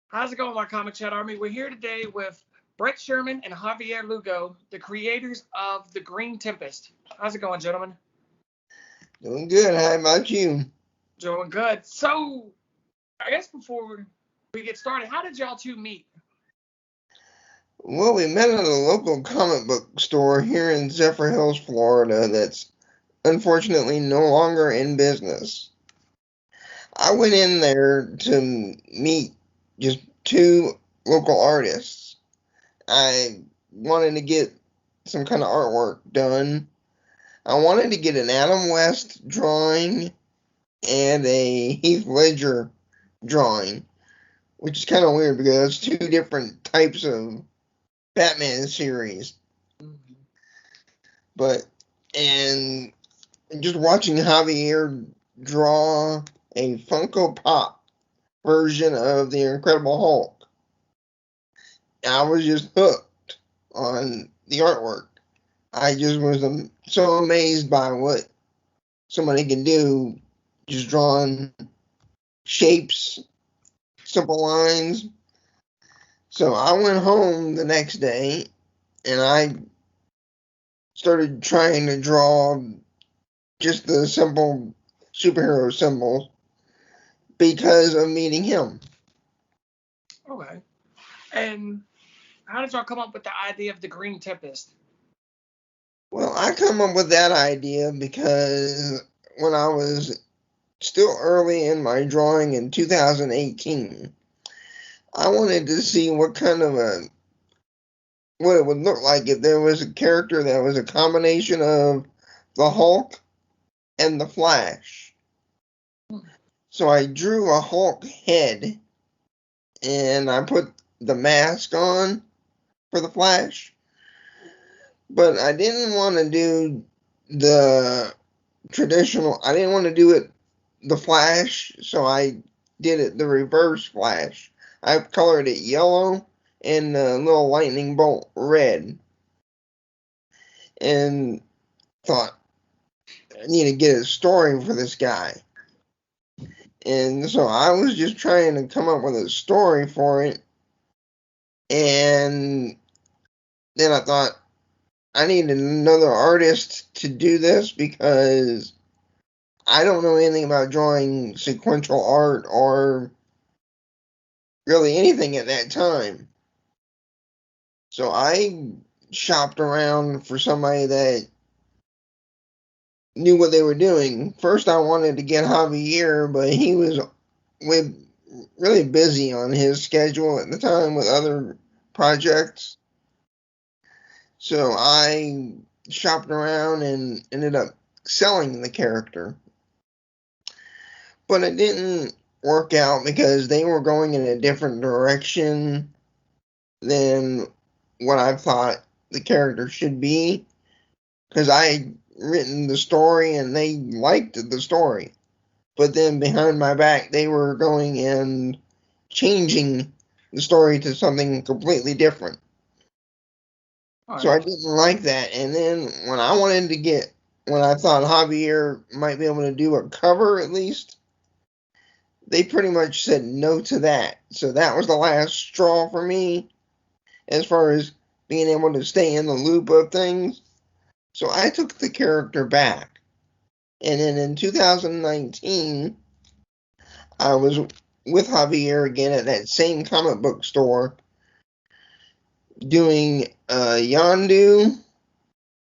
How's it going, my Comic Chat Army? We're here today with Brett Scheuerman and Javier Lugo, the creators of the Green Tempest. How's it going, gentlemen? Doing good. How about you? Doing good. So, I guess before we get started, how did y'all two meet? Well, we met at a local comic book store here in Zephyr Hills, Florida, that's unfortunately no longer in business. I went in there to meet just two local artists. I wanted to get some kind of artwork done. I wanted to get an Adam West drawing and a Heath Ledger drawing, which is kind of weird because it's two different types of Batman series. But, and just watching Javier draw a Funko Pop version of the Incredible Hulk, I was just hooked on the artwork. I just was so amazed by what somebody can do, just drawing shapes, simple lines. So I went home the next day and I started trying to draw just the simple superhero symbols because of meeting him. Okay. And how did y'all come up with the idea of the Green Tempest? Well, I come up with that idea because when I was still early in my drawing in 2018, I wanted to see what it would look like if there was a character that was a combination of the Hulk and the Flash. So I drew a Hulk head and I put the mask on for the Flash. But I didn't want to do the traditional, I didn't want to do it the Flash, so I did it the reverse Flash. I colored it yellow and a little lightning bolt red. And thought, I need to get a story for this guy. And so I was just trying to come up with a story for it. And then I thought, I need another artist to do this because I don't know anything about drawing sequential art or really anything at that time. So I shopped around for somebody that knew what they were doing. First, I wanted to get Javier, but he was really busy on his schedule at the time with other projects. So I shopped around and ended up selling the character. But it didn't work out because they were going in a different direction than what I thought the character should be. Because I had written the story and they liked the story. But then behind my back, they were going and changing the story to something completely different. All So I right. didn't like that. And then when I thought Javier might be able to do a cover at least, they pretty much said no to that. So that was the last straw for me as far as being able to stay in the loop of things. So I took the character back. And then in 2019, I was with Javier again at that same comic book store doing a Yondu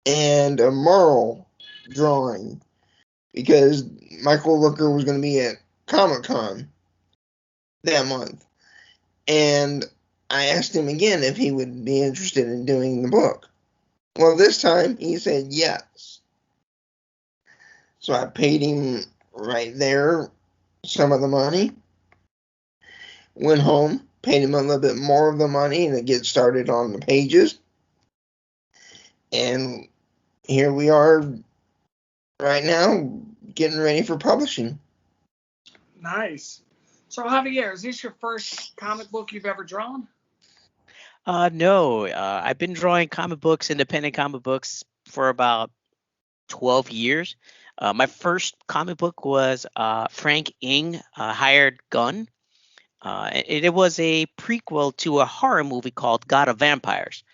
and a Merle drawing because Michael Rooker was going to be at Comic-Con that month. And I asked him again if he would be interested in doing the book. Well, this time he said yes. So I paid him right there some of the money, went home, paid him a little bit more of the money to get started on the pages. And here we are right now getting ready for publishing. Nice. So, Javier, is this your first comic book you've ever drawn? No, I've been drawing comic books, independent comic books, for about 12 years. My first comic book was Frank Ng, Hired Gun. It was a prequel to a horror movie called God of Vampires.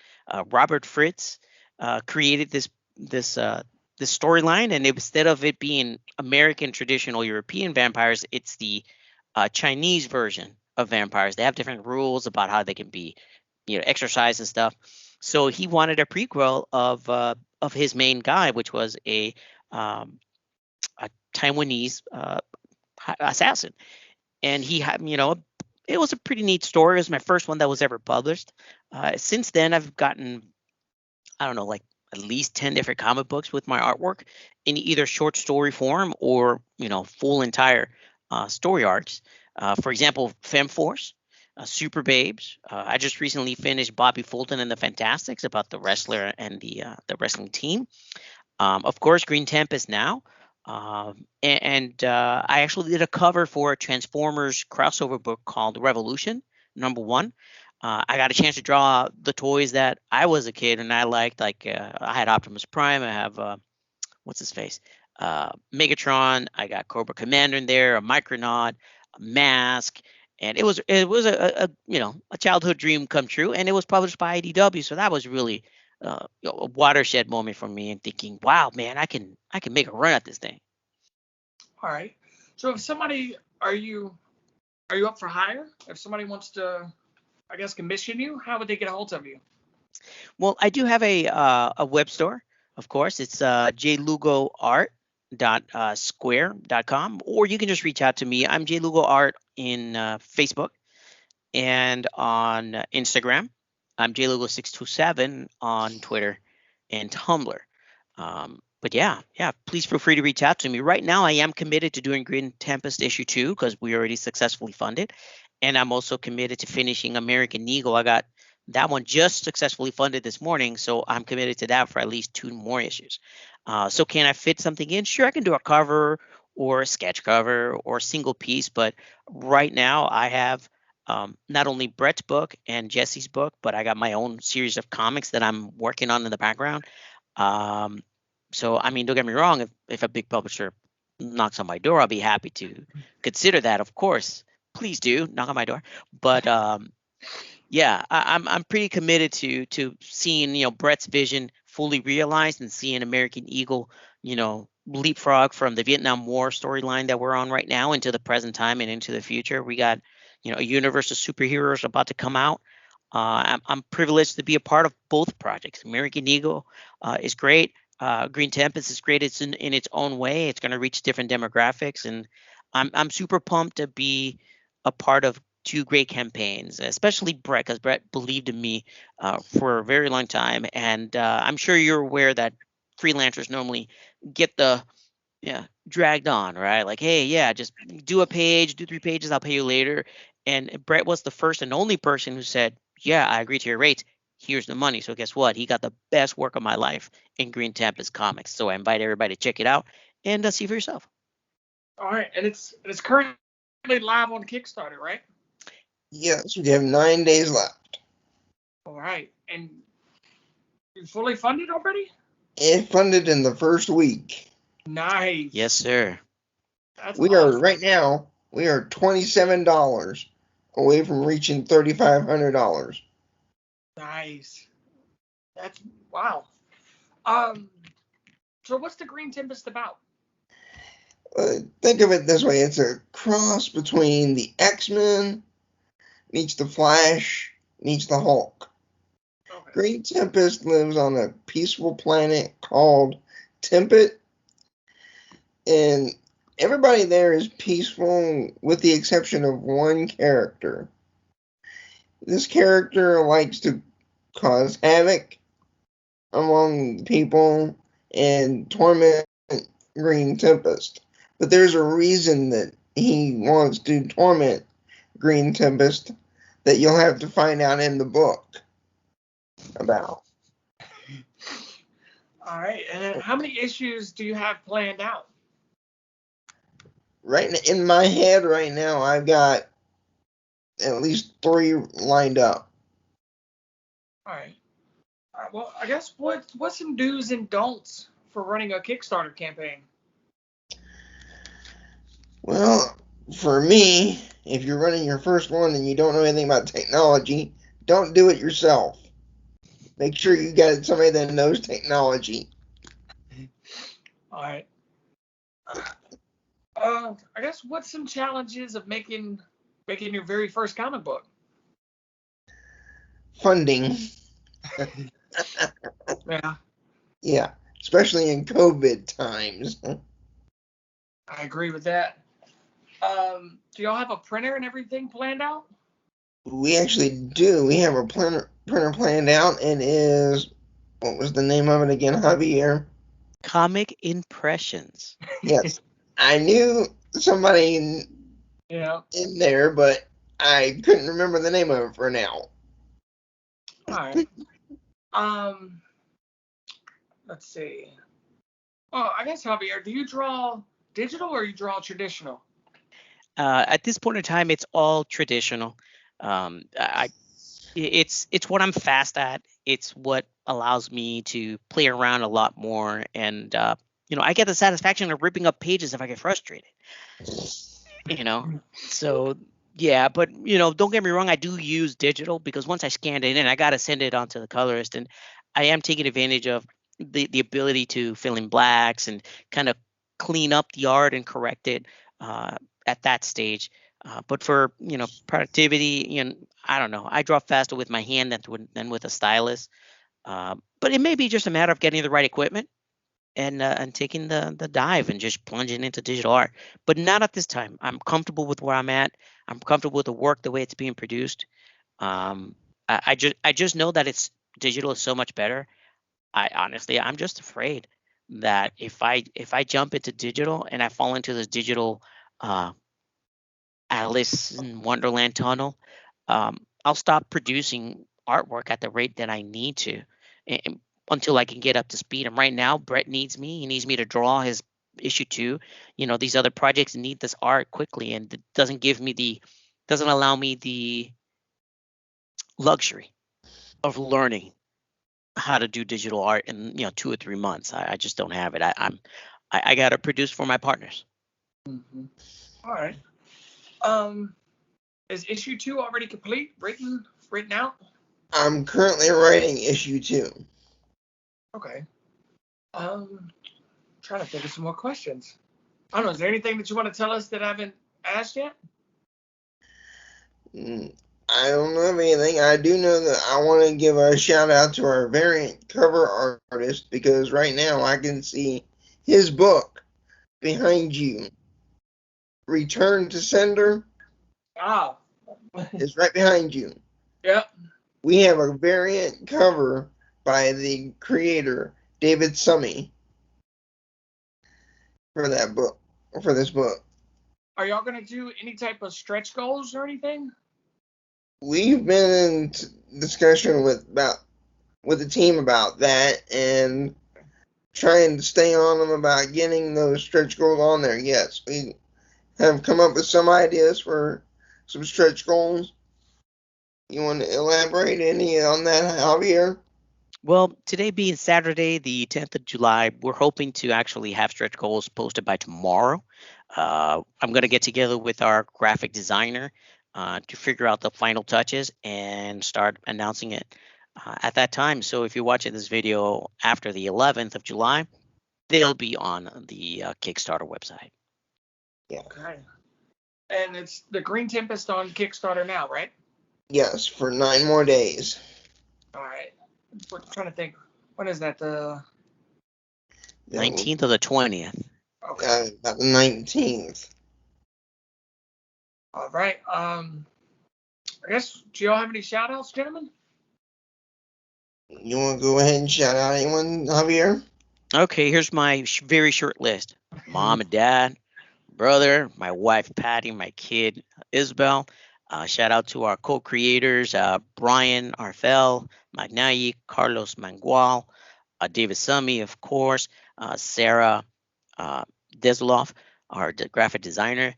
Robert Fritz created this storyline, and instead of it being American traditional European vampires, it's the Chinese version of vampires. They have different rules about how they can be, exercised and stuff. So he wanted a prequel of his main guy, which was um, a Taiwanese assassin, and he had, it was a pretty neat story. It was my first one that was ever published. Since then, I've gotten, I don't know, like at least 10 different comic books with my artwork in either short story form or, full entire story arcs. For example, FemForce, Super Babes. I just recently finished Bobby Fulton and the Fantastics about the wrestler and the wrestling team. Of course, Green Tempest now. I actually did a cover for a Transformers crossover book called Revolution #1. I got a chance to draw the toys that I was a kid and I liked. Like I had Optimus Prime. I have what's his face, Megatron. I got Cobra Commander in there, a Micronaut, a Mask, and it was a childhood dream come true. And it was published by IDW, so that was really a watershed moment for me and thinking, wow, man, I can make a run at this thing. All right. So if somebody, are you up for hire? If somebody wants to, I guess, commission you, how would they get a hold of you? Well, I do have a web store, of course. It's jlugoart.square.com, or you can just reach out to me. I'm jlugoart in Facebook and on Instagram. I'm jlugo627 on Twitter and Tumblr. But yeah, please feel free to reach out to me. Right now, I am committed to doing Green Tempest issue 2 because we already successfully funded. And I'm also committed to finishing American Eagle. I got that one just successfully funded this morning, so I'm committed to that for at least 2 more issues. So can I fit something in? Sure, I can do a cover or a sketch cover or a single piece, but right now I have not only Brett's book and Jesse's book, but I got my own series of comics that I'm working on in the background. So, I mean, don't get me wrong, if a big publisher knocks on my door, I'll be happy to consider that, of course. Please do knock on my door. But yeah, I'm pretty committed to seeing, Brett's vision fully realized and seeing American Eagle, leapfrog from the Vietnam War storyline that we're on right now into the present time and into the future. We got, a universe of superheroes about to come out. I'm privileged to be a part of both projects. American Eagle is great. Green Tempest is great. It's in its own way. It's going to reach different demographics, and I'm super pumped to be a part of 2 great campaigns, especially Brett, because Brett believed in me for a very long time. And I'm sure you're aware that freelancers normally get dragged on, right? Like, hey, yeah, just do a page, do 3 pages, I'll pay you later. And Brett was the first and only person who said, yeah, I agree to your rates. Here's the money. So guess what? He got the best work of my life in Green Tempest Comics. So I invite everybody to check it out and see for yourself. All right, and it's currently live on Kickstarter, right? Yes, we have 9 days left. All right, and you fully funded already? It funded in the first week. Nice. Yes, sir. That's We awesome. are right now. We are $27 away from reaching $3,500. Nice. That's wow. So what's the Green Tempest about? Think of it this way: it's a cross between the X-Men meets the Flash meets the Hulk. Okay. Green Tempest lives on a peaceful planet called Tempest, and everybody there is peaceful with the exception of one character. This character likes to cause havoc among people and torment Green Tempest. But there's a reason that he wants to torment Green Tempest that you'll have to find out in the book about. All right, and how many issues do you have planned out? Right in my head right now, I've got at least 3 lined up. All right. Well, I guess what's some do's and don'ts for running a Kickstarter campaign? Well, for me, if you're running your first one and you don't know anything about technology, don't do it yourself. Make sure you got somebody that knows technology. All right. I guess what's some challenges of making your very first comic book? Funding. Yeah, Yeah, especially in COVID times. I agree with that. Do y'all have a printer and everything planned out? We actually do. We have a printer planned out, and what was the name of it again, Javier? Comic Impressions. Yes, I knew somebody Yeah. in there, but I couldn't remember the name of it for now. All right. Um, let's see. Oh, I guess Javier, do you draw digital or you draw traditional? At this point in time, it's all traditional. It's what I'm fast at. It's what allows me to play around a lot more, and I get the satisfaction of ripping up pages if I get frustrated. So yeah, but don't get me wrong, I do use digital because once I scanned it in, I got to send it on to the colorist, and I am taking advantage of the ability to fill in blacks and kind of clean up the art and correct it at that stage. But for productivity, I don't know. I draw faster with my hand than with a stylus. But it may be just a matter of getting the right equipment and taking the dive and just plunging into digital art. But not at this time. I'm comfortable with where I'm at. I'm comfortable with the work, the way it's being produced. Um, I just know that it's digital is so much better. I'm just afraid that if I jump into digital and I fall into this digital uh, Alice in Wonderland tunnel, I'll stop producing artwork at the rate that I need to until I can get up to speed. And right now, Brett needs me. He needs me to draw his issue 2. These other projects need this art quickly, and it doesn't allow me the luxury of learning how to do digital art in 2 or 3 months. I just don't have it. I got to produce for my partners. Mm-hmm. All right. Is issue 2 already complete, written out? I'm currently writing issue 2. Okay. Trying to think of some more questions. I don't know. Is there anything that you want to tell us that I haven't asked yet? I don't know of anything. I do know that I want to give a shout out to our variant cover artist because right now I can see his book behind you. Return to Sender Ah. is right behind you. Yep. We have a variant cover by the creator, David Summey, for this book. Are y'all gonna do any type of stretch goals or anything? We've been in discussion with the team about that and trying to stay on them about getting those stretch goals on there. Yes, we have come up with some ideas for some stretch goals. You want to elaborate any on that, Javier? Well, today being Saturday, the 10th of July, we're hoping to actually have stretch goals posted by tomorrow. I'm going to get together with our graphic designer to figure out the final touches and start announcing it at that time. So if you're watching this video after the 11th of July, they'll be on the Kickstarter website. Yeah. Okay. And it's the Green Tempest on Kickstarter now, right? Yes, for 9 more days. All right. We're trying to think. When is that? The 19th or the 20th. Okay. About the 19th. All right. I guess, do y'all have any shout outs, gentlemen? You want to go ahead and shout out anyone, Javier? Okay, here's my very short list. Mom and dad, brother, my wife Patty, my kid Isabel. Shout out to our co-creators, Brian Arfel, Magnayi, Carlos Mangual, David Summy, of course, Sarah Desloff, our graphic designer.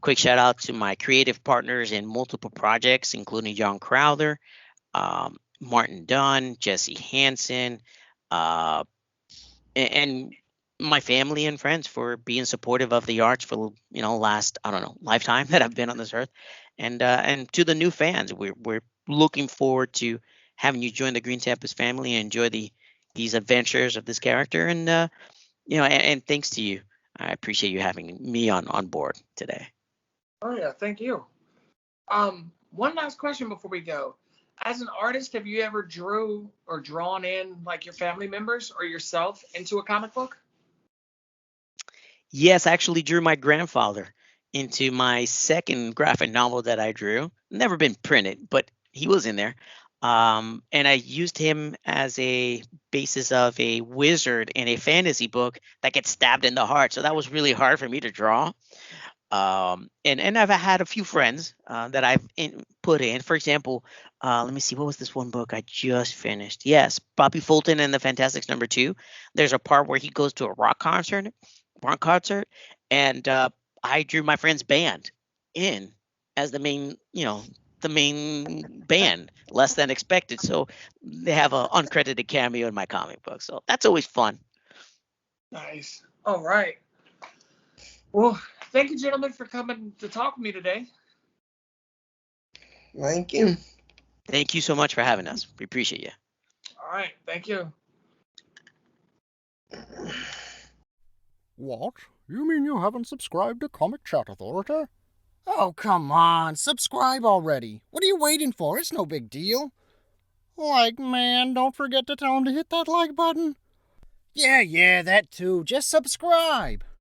Quick shout out to my creative partners in multiple projects, including John Crowther, Martin Dunn, Jesse Hansen, and my family and friends for being supportive of the arts for last, I don't know, lifetime that I've been on this earth, and to the new fans, we're looking forward to having you join the Green Tempest family and enjoy these adventures of this character, and and thanks to you. I appreciate you having me on board today. Oh yeah, thank you. One last question before we go. As an artist, have you ever drew or drawn in like your family members or yourself into a comic book? Yes, I actually drew my grandfather into my second graphic novel that I drew. Never been printed, but he was in there. And I used him as a basis of a wizard in a fantasy book that gets stabbed in the heart. So that was really hard for me to draw. And I've had a few friends that I've put in. For example, let me see, what was this one book I just finished? Yes, Bobby Fulton and the Fantastics #2. There's a part where he goes to a rock concert, and I drew my friend's band in as the main band, less than expected. So they have an uncredited cameo in my comic book. So that's always fun. Nice. All right. Well, thank you, gentlemen, for coming to talk with me today. Thank you. Thank you so much for having us. We appreciate you. All right. Thank you. What? You mean you haven't subscribed to Comicchatauthority? Oh, come on. Subscribe already. What are you waiting for? It's no big deal. Like, man, don't forget to tell him to hit that like button. Yeah, that too. Just subscribe.